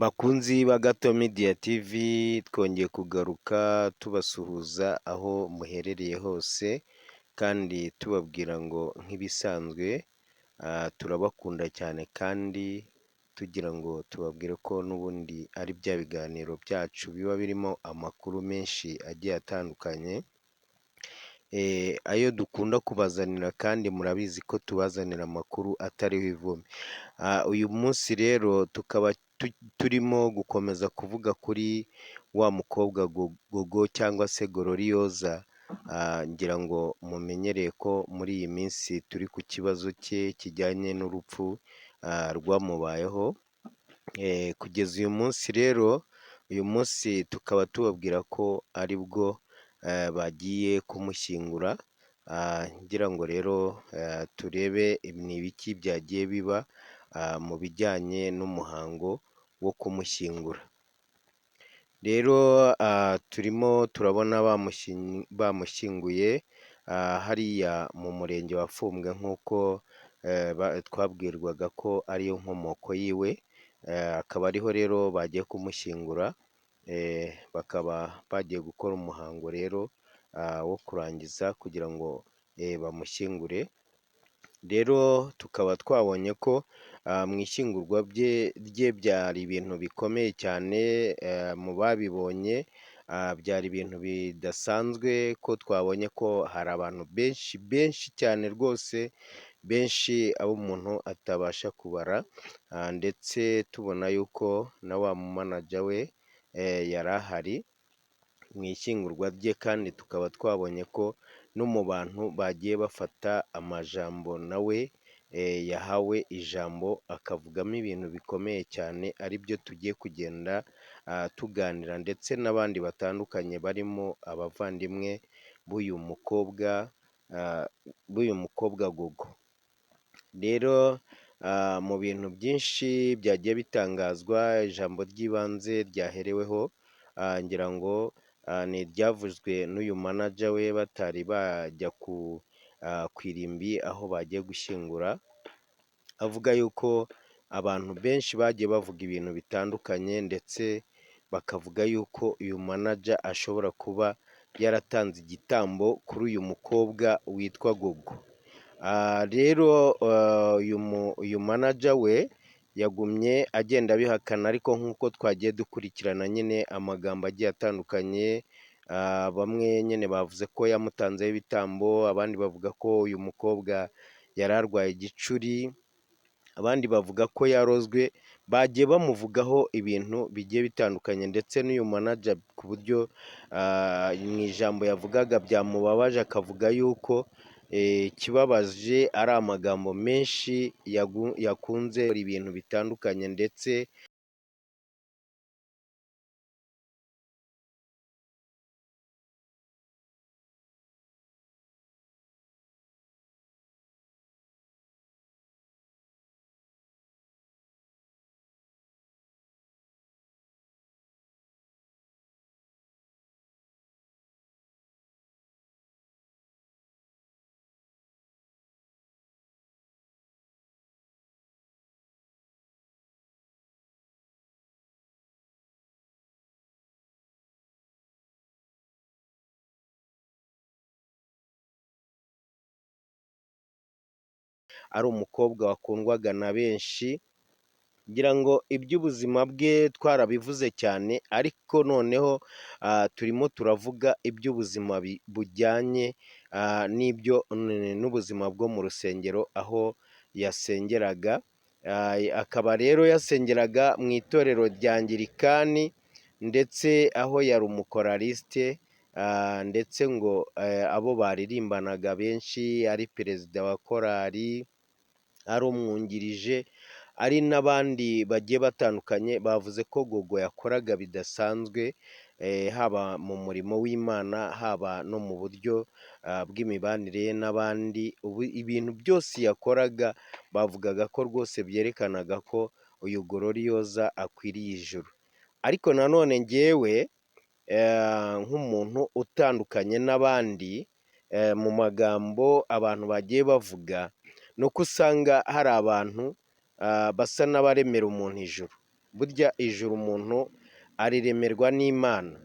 Bakunzi ba Gato Media TV twongeye kugaruka tubasuhuza aho muherereye hose kandi tubabwira ngo nk'ibisanzwe turabakunda cyane kandi tugira ngo tubabwire ko n'ubundi ari bya biganiro byacu biba birimo amakuru menshi agiye atandukanye, ayo dukunda kubazanira kandi murabizi ko tubazanira amakuru atariho ivumbi. Uyu munsi rero tukaba turimo gukomeza kuvuga kuri wa mukobwa Gogo cyangwa se Gloriose, ngira ngo mumenyereye ko muri iyi minsi turi ku kibazo cye kijyanye n'urupfu rwamubayeho. Kugeza uyu munsi rero, uyu munsi tukaba tubabwira ko ari bwo bagiye kumushyingura, ngira ngo rero turebe ni ibiki byagiye biba mu bijyanye n'umuhango wo kumushyingura. Rero turimo turabona bamushyinguye hariya mu murenge wa Fumbwe nk'uko twabwirwaga ko ariyo nkomoko yiwe, akaba ariho rero bagiye kumushyingura, bakaba bagiye gukora umuhango rero wo kurangiza kugira ngo bamushyingure. Rero tukaba twabonye ko mu ishyingurwa rye byari ibintu bikomeye cyane, mu babibonye byari ibintu bidasanzwe, ko twabonye ko hari abantu benshi cyane rwose, benshi abo umuntu atabasha kubara, ndetse tubona yuko na wa mumanaja we yari ahari mu ishyingurwa rye, kandi tukaba twabonye ko no mu bantu bagiye bafata amajambo nawe yahawe ijambo akavugamo ibintu bikomeye cyane, ari byo tugiye kugenda tuganira, ndetse n'abandi batandukanye barimo abavandimwe b'uyu mukobwa Gogo. Rero mu bintu byinshi byagiye bitangazwa, ijambo ry'ibanze ryahereweho ngira ngo ni iryavuzwe n'uyu manager we batari bajya ku irimbi aho bagiye gushyingura, avuga yuko abantu benshi bagiye bavuga ibintu bitandukanye, ndetse bakavuga yuko uyu manager ashobora kuba yaratanze igitambo kuri uyu mukobwa witwa Gogo. Rero uyu manager we yagumye agenda abihakana, ariko nk'uko twagiye dukurikirana nyine amagambo agiye atandukanye, bamwe nyine bavuze ko yamutanzeho ibitambo, abandi bavuga ko uyu mukobwa yari arwaye igicuri, abandi bavuga ko yarozwe, bagiye bamuvugaho ibintu bigiye bitandukanye, ndetse n'uyu manager ku buryo mu ijambo yavugaga byamubabaje, akavuga yuko ikibabaje ari amagambo menshi yakunze ibintu bitandukanye, ndetse ari umukobwa wakundwaga na benshi, ngira ngo iby'ubuzima bwe twarabivuze cyane, ariko noneho turimo turavuga iby'ubuzima bujyanye n'ubuzima bwo mu rusengero aho yasengeraga, akaba rero yasengeraga mu itorero rya Anglikani, ndetse aho yari umukoraliste, ndetse ngo abo baririmbanaga benshi ari perezida wa korali, ari umwungirije, ari n'abandi bagiye batandukanye, bavuze ko Gogo yakoraga bidasanzwe, haba mu murimo w'Imana, haba no mu buryo bw'imibanire ye n'abandi. Ibintu byose yakoraga bavugaga ko rwose byerekanaga ko uyu Gloriose akwiriye ijuru. Ariko nanone ngewe nk'umuntu utandukanye n'abandi mu magambo abantu bagiye bavuga, ni uko usanga hari abantu basa n'abaremera umuntu ijuru, burya ijuru umuntu ariremerwa n'Imana.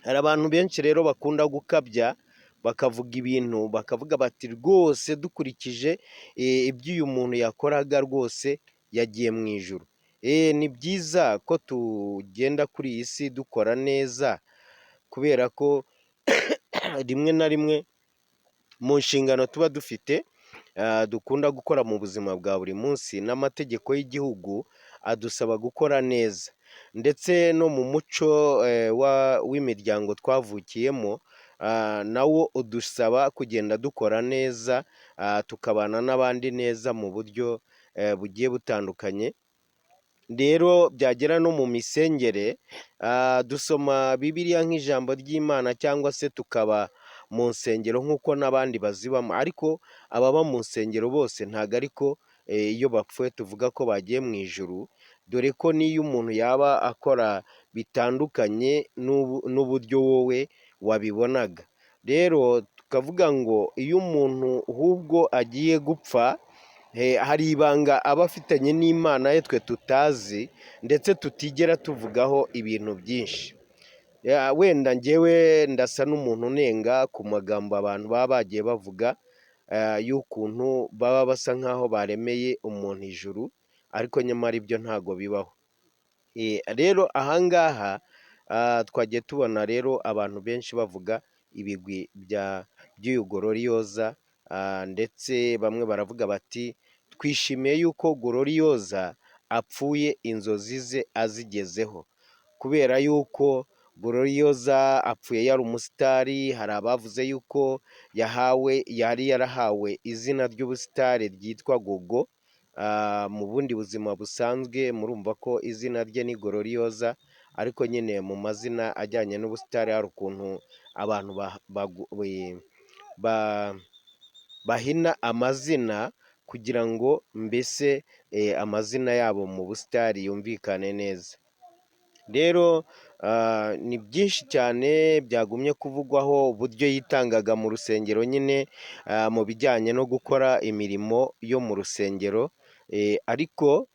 Hari abantu benshi rero bakunda gukabya bakavuga ibintu bakavuga bati rwose dukurikije ibyo uyu muntu yakoraga rwose yagiye mu ijuru. Ni byiza ko tugenda kuri iyi si dukora neza kubera ko rimwe na rimwe mu nshingano tuba dufite dukunda gukora mu buzima bwa buri munsi n'amategeko y'igihugu adusaba gukora neza, ndetse no mu muco w'imiryango twavukiyemo nawo udusaba kugenda dukora neza, tukabana n'abandi neza mu buryo bugiye butandukanye. Rero byagera no mu misengere dusoma Bibiliya nk'ijambo ry'Imana cyangwa se tukaba mu nsengero nk'uko n'abandi bazibamo, ariko ababa mu nsengero bose ntabwo ariko iyo bapfuye tuvuga ko bagiye mu ijuru, dore ko n'iyo umuntu yaba akora bitandukanye n'uburyo wowe wabibonaga. Rero tukavuga ngo iyo umuntu ahubwo agiye gupfa hari ibanga aba afitanye n'Imana ye twe tutazi ndetse tutigera tuvugaho ibintu byinshi. Wenda njyewe ndasa n'umuntu unenga ku magambo abantu baba bagiye bavuga y'ukuntu baba basa nk'aho baremeye umuntu ijuru, ariko nyamara ibyo ntabwo bibaho. Rero aha ngaha twagiye tubona rero abantu benshi bavuga ibigwi by'uyu Gloriose, ndetse bamwe baravuga bati twishimiye yuko Gloriose apfuye inzozi ze azigezeho, kubera yuko Gloriose apfuye yari umusitari. Hari abavuze yuko yari yarahawe izina ry'ubusitari ryitwa Gogo. Mu bundi buzima busanzwe murumva ko izina rye ni Gloriose, ariko nyine mu mazina ajyanye n'ubusitari hari ukuntu abantu bahina amazina kugira ngo mbese amazina yabo mu busitari yumvikane neza. Rero ni byinshi cyane byagumye kuvugwaho uburyo yitangaga mu rusengero nyine mu bijyanye no gukora imirimo yo mu rusengero, ariko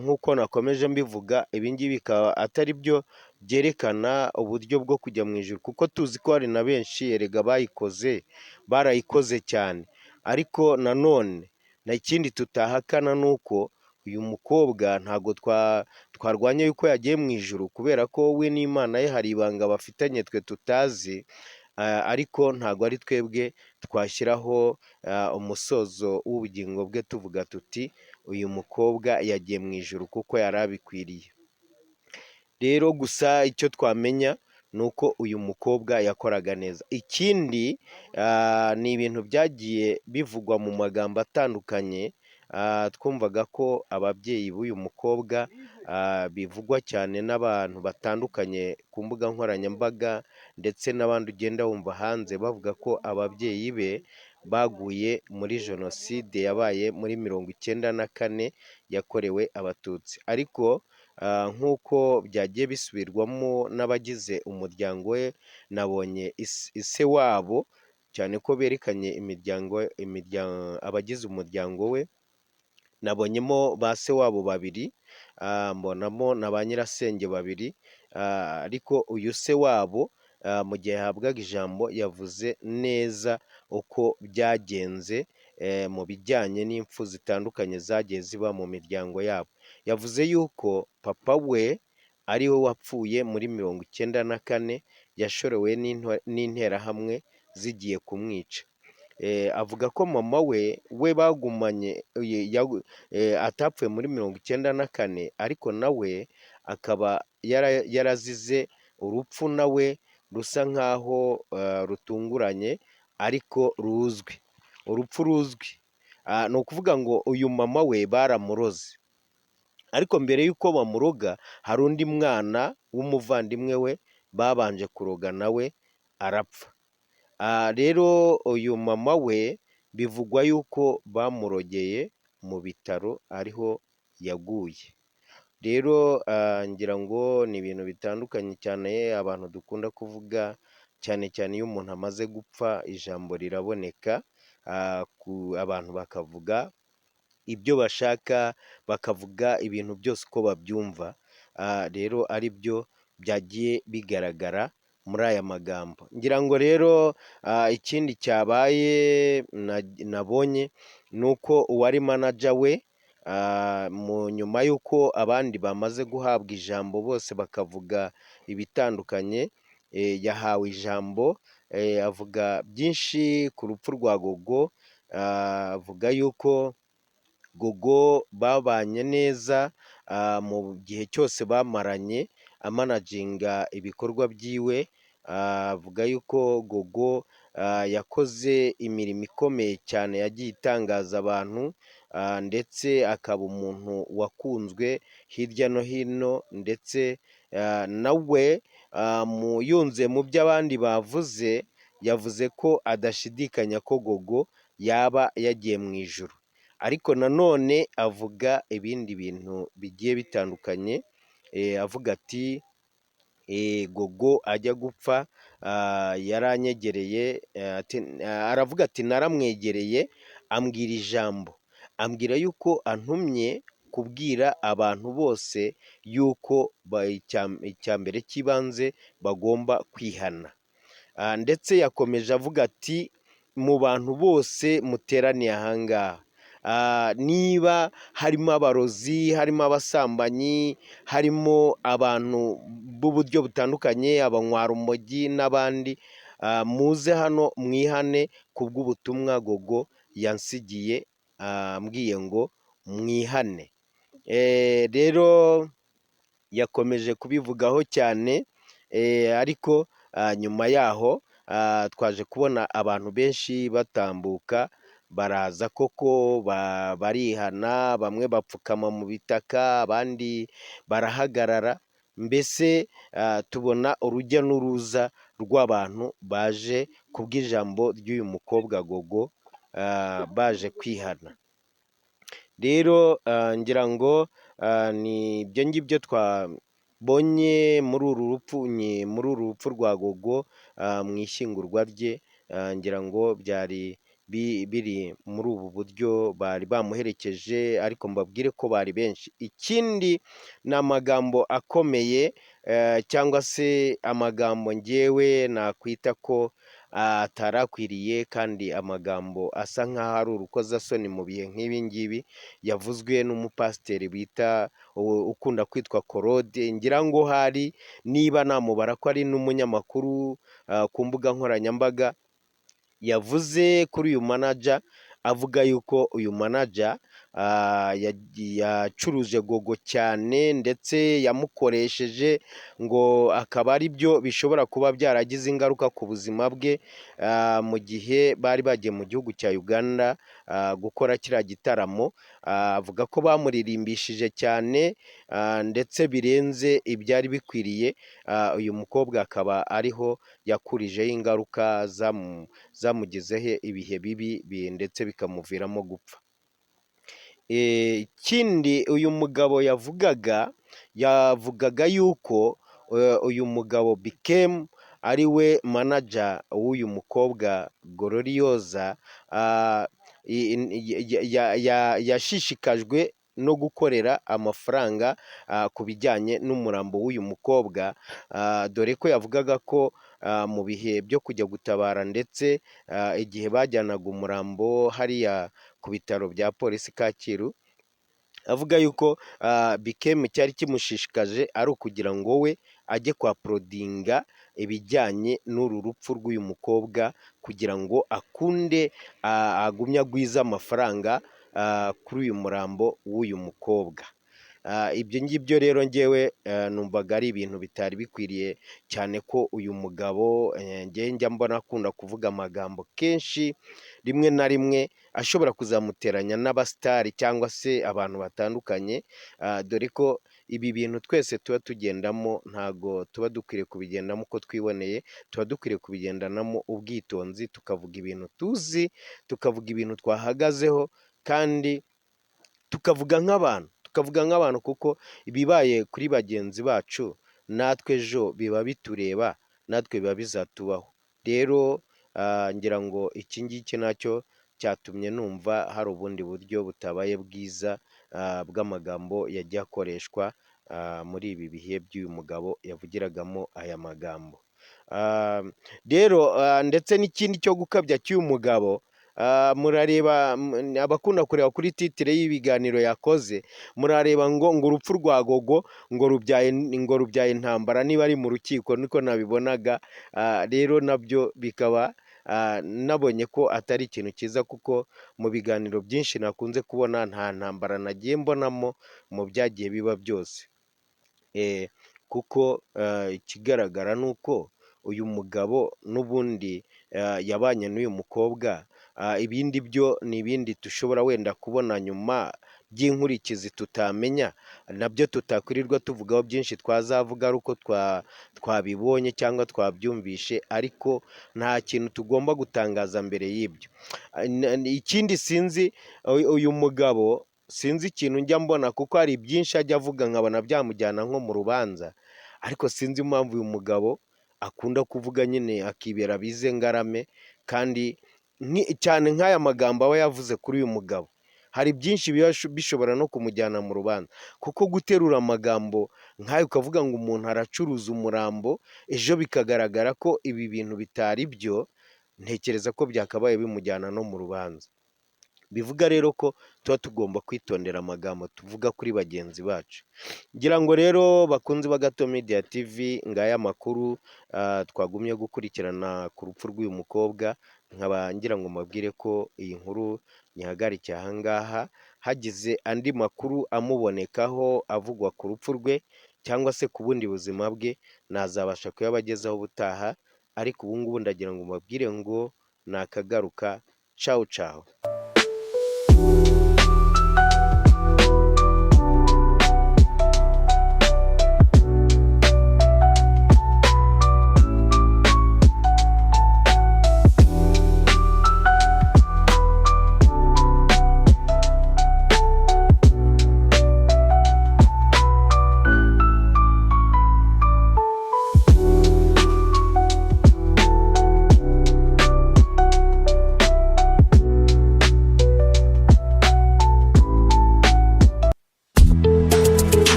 nk'uko nakomeje mbivuga ibi ngibi bikaba atari byo byerekana uburyo bwo kujya mu ijuru, kuko tuzi ko hari na benshi erega barayikoze cyane, ariko nanone ikindi tutahakana ni uko uyu mukobwa ntabwo twarwanya yuko yagiye mu ijuru, kubera ko we n'Imana ye hari ibanga bafitanye twe tutazi, ariko ntabwo ari twebwe twashyiraho umusozo w'ubugingo bwe tuvuga tuti uyu mukobwa yagiye mu ijuru kuko yari abikwiriye. Rero gusa icyo twamenya ni uko uyu mukobwa yakoraga neza. Ikindi ni ibintu byagiye bivugwa mu magambo atandukanye, twumvaga ko ababyeyi b'uyu mukobwa bivugwa cyane n'abantu batandukanye ku mbuga nkoranyambaga, ndetse n'abandi ugenda wumva hanze bavuga ko ababyeyi be baguye muri jenoside yabaye muri 1994 yakorewe Abatutsi. Ariko nk'uko byagiye bisubirwamo n'abagize umuryango we, nabonye ise wabo cyane ko berekanye abagize umuryango we, nabonyemo ba se wabo babiri, mbonamo na ba nyirasenge babiri, ariko uyu se wabo mu gihe yahabwaga ijambo yavuze neza uko byagenze mu bijyanye n'impfu zitandukanye zagiye ziba mu miryango yabo. Yavuze yuko papa we ari we wapfuye muri 1994 yashorewe n'interahamwe zigiye kumwica. Avuga ko mama we bagumanye atapfuye muri 1994, ariko nawe akaba yarazize urupfu nawe rusa nk'aho rutunguranye ariko ruzwi, urupfu ruzwi. Ni ukuvuga ngo uyu mama we baramuroze, ariko mbere y'uko bamuroga hari undi mwana w'umuvandimwe we babanje kuroga nawe arapfa. Rero uyu mama we bivugwa yuko bamurogeye mu bitaro ariho yaguye. Rero ngira ngo ni ibintu bitandukanye cyane abantu dukunda kuvuga, cyane cyane iyo umuntu amaze gupfa ijambo riraboneka, abantu bakavuga ibyo bashaka, bakavuga ibintu byose uko babyumva, rero ari byo byagiye bigaragara muri aya magambo. Ngira ngo rero ikindi cyabaye nabonye ni uko uwari manager we mu nyuma y'uko abandi bamaze guhabwa ijambo bose bakavuga ibitandukanye, yahawe ijambo, avuga byinshi ku rupfu rwa Gogo, avuga yuko Gogo babanye neza mu gihe cyose bamaranye amanaginga ibikorwa byiwe, avuga yuko Gogo yakoze imirimo ikomeye cyane yagiye itangaza abantu, ndetse akaba umuntu wakunzwe hirya no hino, ndetse nawe yunze mu byo abandi bavuze, yavuze ko adashidikanya ko Gogo yaba yagiye mu ijuru, ariko nanone avuga ibindi bintu bigiye bitandukanye, avuga ati Gogo ajya gupfa yaranyegereye, aravuga ati naramwegereye ambwira ijambo, ambwira yuko antumye kubwira abantu bose yuko icya mbere cy'ibanze bagomba kwihana, ndetse yakomeje avuga ati mu bantu bose muteraniye aha ngaha, niba harimo abarozi, harimo abasambanyi, harimo abantu b'uburyo butandukanye, abanywarumogi n'abandi, muze hano mwihane ku bw'ubutumwa Gogo yansigiye, ambwiye ngo mwihane. Rero yakomeje kubivugaho cyane, ariko nyuma yaho twaje kubona abantu benshi batambuka, baraza koko barihana, bamwe bapfukama mu bitaka, abandi barahagarara, mbese tubona urujya n'uruza rw'abantu baje kubw'ijambo ry'uyu mukobwa Gogo, baje kwihana. Rero ngira ngo ni ibyo ngibyo twabonye muri uru rupfu rwa Gogo, mu ishyingurwa rye, ngira ngo byari biri muri ubu buryo, bari bamuherekeje, ariko mbabwire ko bari benshi. Ikindi ni amagambo akomeye, cyangwa se amagambo ngewe nakwita ko atari akwiriye, kandi amagambo asa nk'aho ari urukozasoni mu bihe nk'ibi ngibi, yavuzwe n'umupasiteri ukunda kwitwa Claude, ngira ngo hari niba namubara ko ari n'umunyamakuru ku mbuga nkoranyambaga, yavuze kuri uyu manager, avuga yuko uyu manager yacuruje Gogo cyane, ndetse yamukoresheje, ngo akaba ari byo bishobora kuba byaragize ingaruka ku buzima bwe, mu gihe bari bagiye mu gihugu cya Uganda gukora kiriya gitaramo. Avuga ko bamuririmbishije cyane, ndetse birenze ibyari bikwiriye, uyu mukobwa akaba ariho yakurijeho ingaruka zamugezeho ibihe bibi, ndetse bikamuviramo gupfa. Ikindi uyu mugabo yavugaga yuko uyu mugabo Bikemu ari we manager w'uyu mukobwa Gloriosa, yashishikajwe no gukorera amafaranga ku bijyanye n'umurambo w'uyu mukobwa, dore ko yavugaga ko mu bihe byo kujya gutabara, ndetse igihe bajyanaga umurambo hariya ku bitaro bya polisi Kacyiru, avuga yuko Bikemu cyari kimushishikaje ari ukugira ngo we ajye kwa porodinga ibijyanye n'uru rupfu rw'uyu mukobwa, kugira ngo akunde agumye agwize amafaranga kuri uyu murambo w'uyu mukobwa. Ibyo ngibyo rero ngewe numvaga ari ibintu bitari bikwiriye cyane, ko uyu mugabo ngewe njya mbona akunda kuvuga amagambo kenshi, rimwe na rimwe ashobora kuzamuteranya n'abasitari cyangwa se abantu batandukanye, dore ko ibi bintu twese tuba tugendamo ntago tuba dukwiriye kubigendamo uko twiboneye, tuba dukwiriye kubigendanamo ubwitonzi, tukavuga ibintu tuzi, tukavuga ibintu twahagazeho, kandi tukavuga nk'abantu, kuko ibibaye kuri bagenzi bacu natwe ejo biba bitureba, natwe biba bizatubaho. Rero ngira ngo iki ngiki nacyo cyatumye numva hari ubundi buryo butabaye bwiza bw'amagambo yagiye akoreshwa muri ibi bihe by'uyu mugabo yavugiragamo aya magambo. Ah, Rero ndetse n'ikindi cyo gukabya cy'uyu mugabo, murareba abakunda kureba kuri titire y'ibiganiro yakoze, murareba ngo urupfu rwa Gogo ngo rubyaye intambara, niba ari mu rukiko niko nabibonaga. Rero nabyo bikaba nabonye ko atari ikintu cyiza, kuko mu biganiro byinshi nakunze kubona nta ntambara nagiye mbonamo mu byagiye biba byose. Kuko ikigaragara ni uko uyu mugabo n'ubundi yabanye n'uyu mukobwa. Ibindi byo ni ibindi dushobora wenda kubona nyuma by'inkurikizi tutamenya, nabyo tutakwirirwa tuvugaho byinshi, twazavuga ari uko twabibonye cyangwa twabyumvishe, ariko nta kintu tugomba gutangaza mbere y'ibyo. Ikindi sinzi, uyu mugabo sinzi ikintu njya mbona, kuko hari byinshi ajya avuga nkabona byamujyana nko mu rubanza, ariko sinzi impamvu uyu mugabo akunda kuvuga nyine akibera bize ngarame, kandi cyane nk'aya magambo aba yavuze kuri uyu mugabo, hari byinshi biba bishobora no kumujyana mu rubanza, kuko guterura amagambo nk'ayo ukavuga ngo umuntu aracuruza umurambo, ejo bikagaragara ko ibi bintu bitari byo, ntekereza ko byakabaye bimujyana no mu rubanza. Bivuga rero ko tuba tugomba kwitondera amagambo tuvuga kuri bagenzi bacu. Ngira ngo rero bakunzi ba Gato Media TV, ngaya makuru twagumye gukurikirana ku rupfu rw'uyu mukobwa, nkaba ngira ngo mbabwire ko iyi nkuru nyihagarikiye aha ngaha. Hagize andi makuru amubonekaho avugwa ku rupfu rwe cyangwa se ku bundi buzima bwe, nazabasha kuyabagezaho ubutaha, ariko ubu ngubu ndagira ngo mbabwire ngo nakagaruka. Ciao ciao.